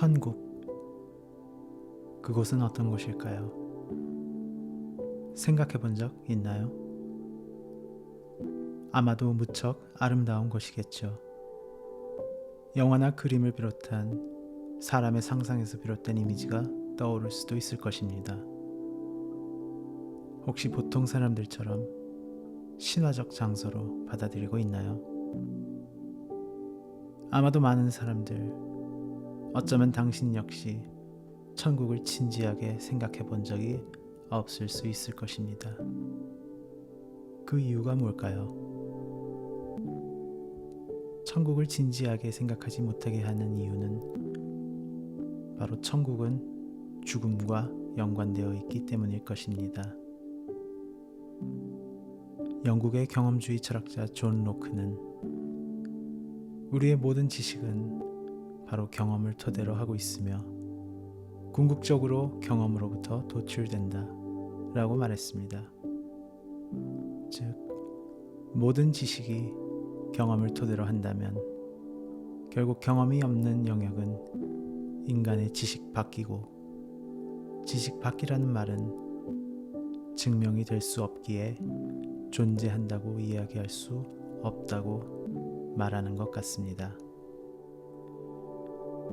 천국, 그곳은 어떤 곳일까요? 생각해 본 적 있나요? 아마도 무척 아름다운 곳이겠죠. 영화나 그림을 비롯한 사람의 상상에서 비롯된 이미지가 떠오를 수도 있을 것입니다. 혹시 보통 사람들처럼 신화적 장소로 받아들이고 있나요? 아마도 많은 사람들, 어쩌면 당신 역시 천국을 진지하게 생각해 본 적이 없을 수 있을 것입니다. 그 이유가 뭘까요? 천국을 진지하게 생각하지 못하게 하는 이유는 바로 천국은 죽음과 연관되어 있기 때문일 것입니다. 영국의 경험주의 철학자 존 로크는 우리의 모든 지식은 바로 경험을 토대로 하고 있으며 궁극적으로 경험으로부터 도출된다 라고 말했습니다. 즉, 모든 지식이 경험을 토대로 한다면 결국 경험이 없는 영역은 인간의 지식 밖이고, 지식 밖이라는 말은 증명이 될 수 없기에 존재한다고 이야기할 수 없다고 말하는 것 같습니다.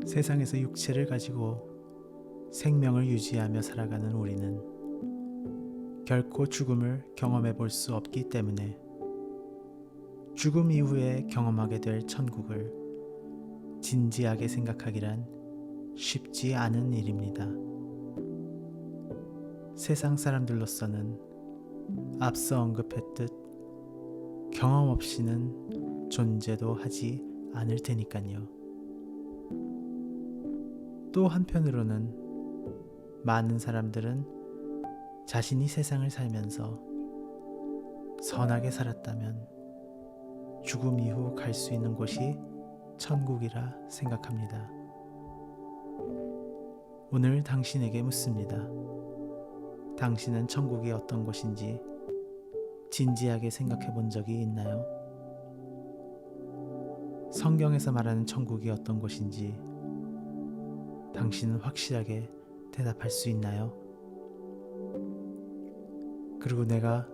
세상에서 육체를 가지고 생명을 유지하며 살아가는 우리는 결코 죽음을 경험해 볼 수 없기 때문에 죽음 이후에 경험하게 될 천국을 진지하게 생각하기란 쉽지 않은 일입니다. 세상 사람들로서는 앞서 언급했듯 경험 없이는 존재도 하지 않을 테니까요. 또 한편으로는 많은 사람들은 자신이 세상을 살면서 선하게 살았다면 죽음 이후 갈 수 있는 곳이 천국이라 생각합니다. 오늘 당신에게 묻습니다. 당신은 천국이 어떤 곳인지 진지하게 생각해 본 적이 있나요? 성경에서 말하는 천국이 어떤 곳인지 당신은 확실하게 대답할 수 있나요? 그리고 내가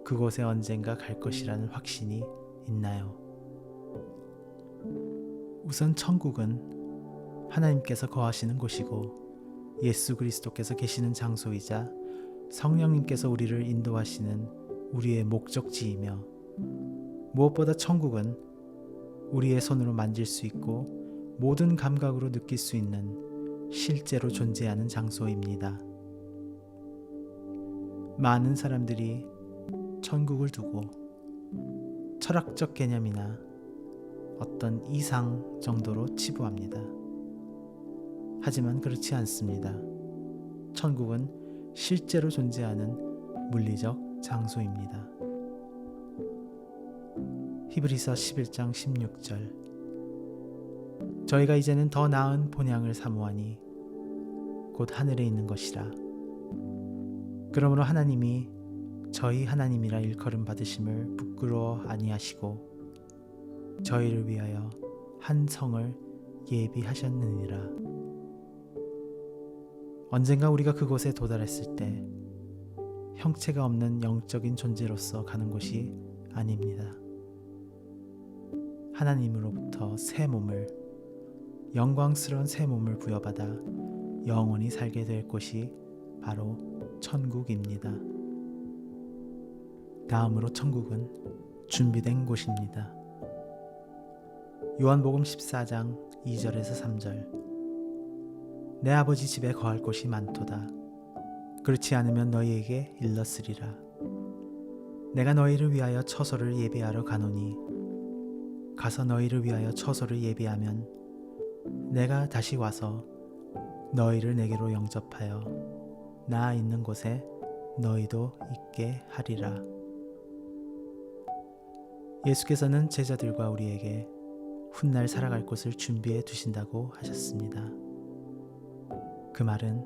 그곳에 언젠가 갈 것이라는 확신이 있나요? 우선 천국은 하나님께서 거하시는 곳이고 예수 그리스도께서 계시는 장소이자 성령님께서 우리를 인도하시는 우리의 목적지이며, 무엇보다 천국은 우리의 손으로 만질 수 있고 모든 감각으로 느낄 수 있는 실제로 존재하는 장소입니다. 많은 사람들이 천국을 두고 철학적 개념이나 어떤 이상 정도로 치부합니다. 하지만 그렇지 않습니다. 천국은 실제로 존재하는 물리적 장소입니다. 히브리서 11장 16절, 저희가 이제는 더 나은 본향을 사모하니 곧 하늘에 있는 것이라. 그러므로 하나님이 저희 하나님이라 일컬음 받으심을 부끄러워 아니하시고 저희를 위하여 한 성을 예비하셨느니라. 언젠가 우리가 그곳에 도달했을 때 형체가 없는 영적인 존재로서 가는 곳이 아닙니다. 하나님으로부터 새 몸을, 영광스러운 새 몸을 부여받아 영원히 살게 될 곳이 바로 천국입니다. 다음으로 천국은 준비된 곳입니다. 요한복음 14장 2절에서 3절, 내 아버지 집에 거할 곳이 많도다. 그렇지 않으면 너희에게 일렀으리라. 내가 너희를 위하여 처소를 예비하러 가노니 가서 너희를 위하여 처소를 예비하면 내가 다시 와서 너희를 내게로 영접하여 나 있는 곳에 너희도 있게 하리라. 예수께서는 제자들과 우리에게 훗날 살아갈 곳을 준비해 두신다고 하셨습니다. 그 말은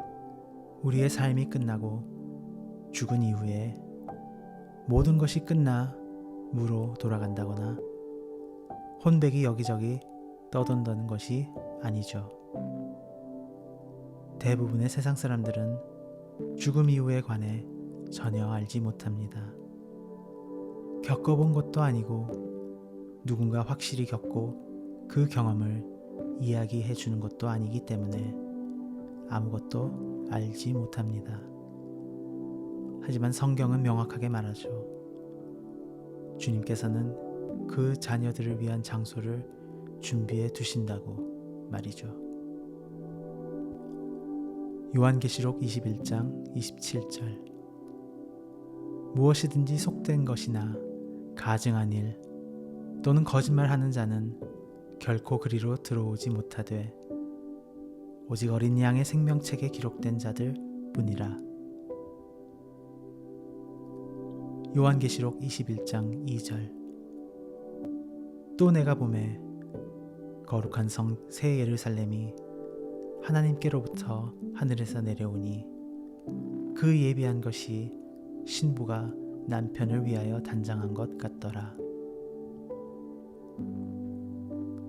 우리의 삶이 끝나고 죽은 이후에 모든 것이 끝나 무로 돌아간다거나 혼백이 여기저기 떠돈다는 것이 아니죠. 대부분의 세상 사람들은 죽음 이후에 관해 전혀 알지 못합니다. 겪어본 것도 아니고 누군가 확실히 겪고 그 경험을 이야기해 주는 것도 아니기 때문에 아무것도 알지 못합니다. 하지만 성경은 명확하게 말하죠. 주님께서는 그 자녀들을 위한 장소를 준비해 두신다고 말이죠. 요한계시록 21장 27절 무엇이든지 속된 것이나 가증한 일 또는 거짓말하는 자는 결코 그리로 들어오지 못하되 오직 어린 양의 생명책에 기록된 자들 뿐이라. 요한계시록 21장 2절 또 내가 보매 거룩한 성 새 예루살렘이 하나님께로부터 하늘에서 내려오니 그 예비한 것이 신부가 남편을 위하여 단장한 것 같더라.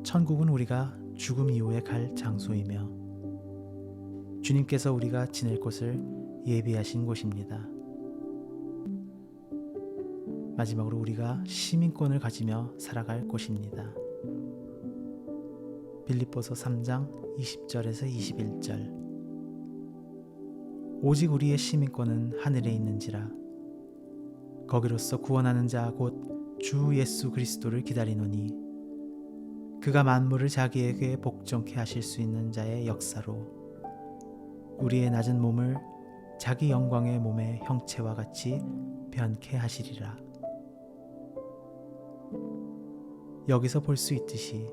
천국은 우리가 죽음 이후에 갈 장소이며 주님께서 우리가 지낼 곳을 예비하신 곳입니다. 마지막으로 우리가 시민권을 가지며 살아갈 곳입니다. 빌립보서 3장 20절에서 21절 오직 우리의 시민권은 하늘에 있는지라 거기로서 구원하는 자 곧 주 예수 그리스도를 기다리노니 그가 만물을 자기에게 복종케 하실 수 있는 자의 역사로 우리의 낮은 몸을 자기 영광의 몸의 형체와 같이 변케 하시리라. 여기서 볼 수 있듯이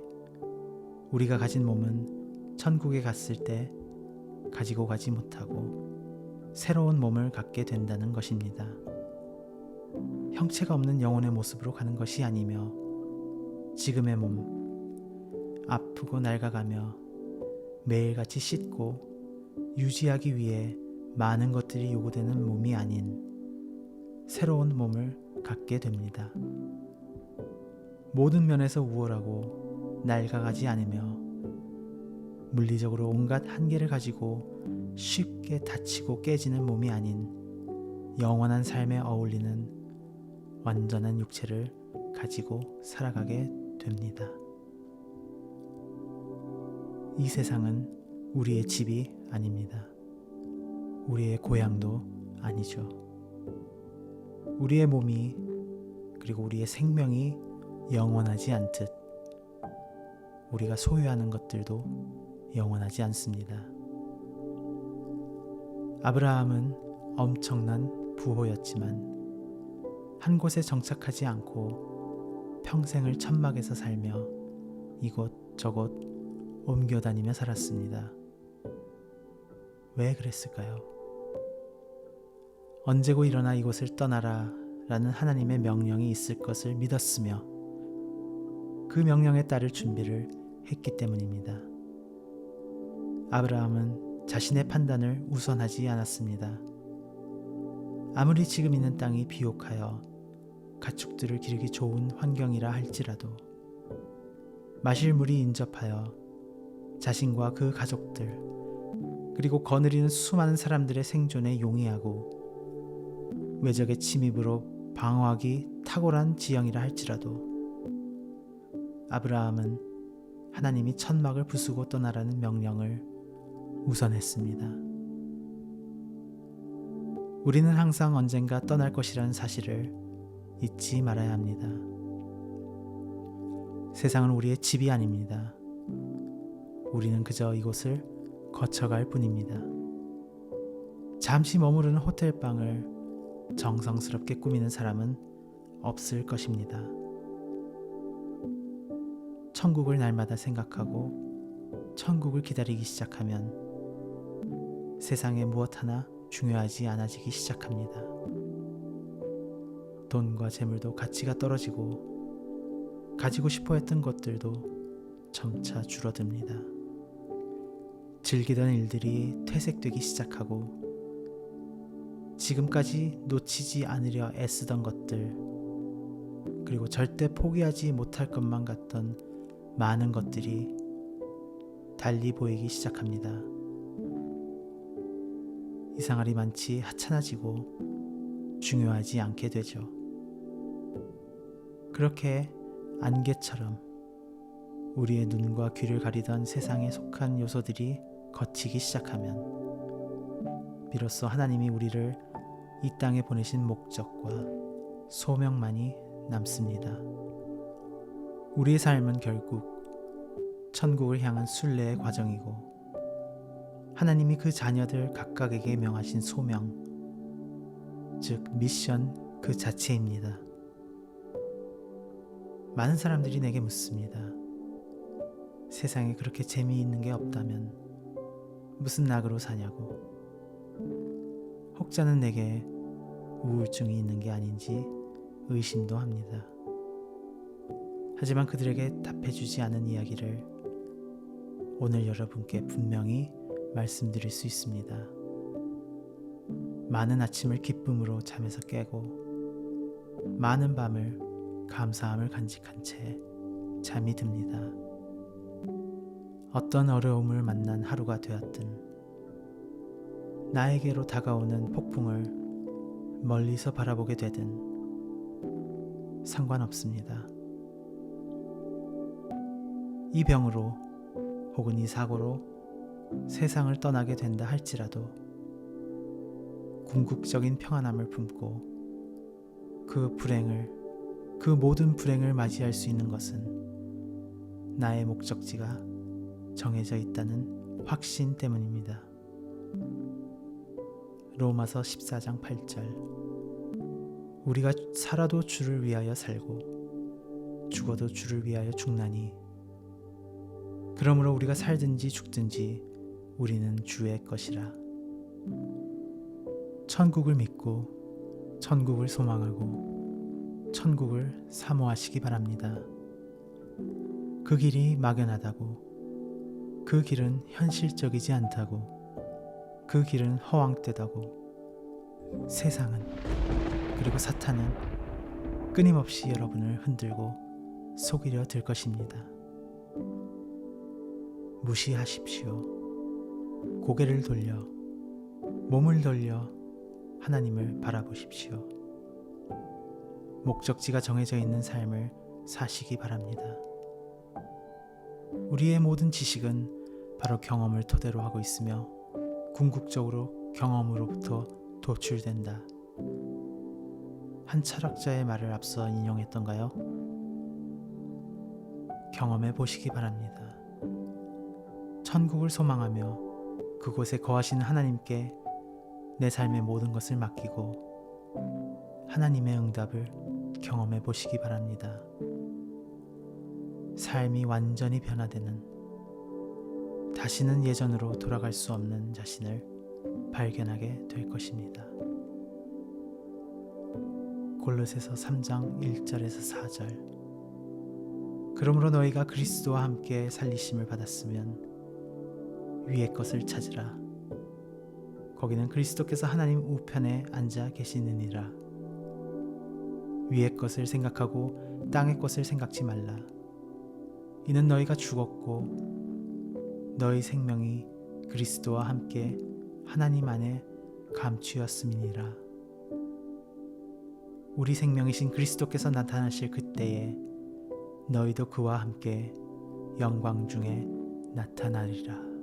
우리가 가진 몸은 천국에 갔을 때 가지고 가지 못하고 새로운 몸을 갖게 된다는 것입니다. 형체가 없는 영혼의 모습으로 가는 것이 아니며 지금의 몸, 아프고 낡아가며 매일같이 씻고 유지하기 위해 많은 것들이 요구되는 몸이 아닌 새로운 몸을 갖게 됩니다. 모든 면에서 우월하고 낡아가지 않으며 물리적으로 온갖 한계를 가지고 쉽게 다치고 깨지는 몸이 아닌 영원한 삶에 어울리는 완전한 육체를 가지고 살아가게 됩니다. 이 세상은 우리의 집이 아닙니다. 우리의 고향도 아니죠. 우리의 몸이 그리고 우리의 생명이 영원하지 않듯 우리가 소유하는 것들도 영원하지 않습니다. 아브라함은 엄청난 부호였지만 한 곳에 정착하지 않고 평생을 천막에서 살며 이곳저곳 옮겨 다니며 살았습니다. 왜 그랬을까요? 언제고 일어나 이곳을 떠나라 라는 하나님의 명령이 있을 것을 믿었으며 그 명령에 따를 준비를 했기 때문입니다. 아브라함은 자신의 판단을 우선하지 않았습니다. 아무리 지금 있는 땅이 비옥하여 가축들을 기르기 좋은 환경이라 할지라도 마실 물이 인접하여 자신과 그 가족들 그리고 거느리는 수많은 사람들의 생존에 용이하고 외적의 침입으로 방어하기 탁월한 지형이라 할지라도 아브라함은 하나님이 천막을 부수고 떠나라는 명령을 우선했습니다. 우리는 항상 언젠가 떠날 것이라는 사실을 잊지 말아야 합니다. 세상은 우리의 집이 아닙니다. 우리는 그저 이곳을 거쳐갈 뿐입니다. 잠시 머무르는 호텔방을 정성스럽게 꾸미는 사람은 없을 것입니다. 천국을 날마다 생각하고 천국을 기다리기 시작하면 세상에 무엇 하나 중요하지 않아지기 시작합니다. 돈과 재물도 가치가 떨어지고 가지고 싶어 했던 것들도 점차 줄어듭니다. 즐기던 일들이 퇴색되기 시작하고 지금까지 놓치지 않으려 애쓰던 것들 그리고 절대 포기하지 못할 것만 같던 많은 것들이 달리 보이기 시작합니다. 이상할이 많지 하찮아지고 중요하지 않게 되죠. 그렇게 안개처럼 우리의 눈과 귀를 가리던 세상에 속한 요소들이 걷히기 시작하면 비로소 하나님이 우리를 이 땅에 보내신 목적과 소명만이 남습니다. 우리의 삶은 결국 천국을 향한 순례의 과정이고 하나님이 그 자녀들 각각에게 명하신 소명, 즉 미션 그 자체입니다. 많은 사람들이 내게 묻습니다. 세상에 그렇게 재미있는 게 없다면 무슨 낙으로 사냐고. 혹자는 내게 우울증이 있는 게 아닌지 의심도 합니다. 하지만 그들에게 답해주지 않은 이야기를 오늘 여러분께 분명히 말씀드릴 수 있습니다. 많은 아침을 기쁨으로 잠에서 깨고 많은 밤을 감사함을 간직한 채 잠이 듭니다. 어떤 어려움을 만난 하루가 되었든 나에게로 다가오는 폭풍을 멀리서 바라보게 되든 상관없습니다. 이 병으로 혹은 이 사고로 세상을 떠나게 된다 할지라도 궁극적인 평안함을 품고 그 모든 불행을 맞이할 수 있는 것은 나의 목적지가 정해져 있다는 확신 때문입니다. 로마서 14장 8절 우리가 살아도 주를 위하여 살고 죽어도 주를 위하여 죽나니 그러므로 우리가 살든지 죽든지 우리는 주의 것이라. 천국을 믿고 천국을 소망하고 천국을 사모하시기 바랍니다. 그 길이 막연하다고, 그 길은 현실적이지 않다고, 그 길은 허황되다고 세상은 그리고 사탄은 끊임없이 여러분을 흔들고 속이려 들 것입니다. 무시하십시오. 고개를 돌려 몸을 돌려 하나님을 바라보십시오. 목적지가 정해져 있는 삶을 사시기 바랍니다. 우리의 모든 지식은 바로 경험을 토대로 하고 있으며 궁극적으로 경험으로부터 도출된다. 한 철학자의 말을 앞서 인용했던가요? 경험해 보시기 바랍니다. 천국을 소망하며 그곳에 거하시는 하나님께 내 삶의 모든 것을 맡기고 하나님의 응답을 경험해 보시기 바랍니다. 삶이 완전히 변화되는, 다시는 예전으로 돌아갈 수 없는 자신을 발견하게 될 것입니다. 골로새서 3장 1절에서 4절 그러므로 너희가 그리스도와 함께 살리심을 받았으면 위의 것을 찾으라. 거기는 그리스도께서 하나님 우편에 앉아 계시느니라. 위의 것을 생각하고 땅의 것을 생각지 말라. 이는 너희가 죽었고 너희 생명이 그리스도와 함께 하나님 안에 감추었음이니라. 우리 생명이신 그리스도께서 나타나실 그때에 너희도 그와 함께 영광 중에 나타나리라.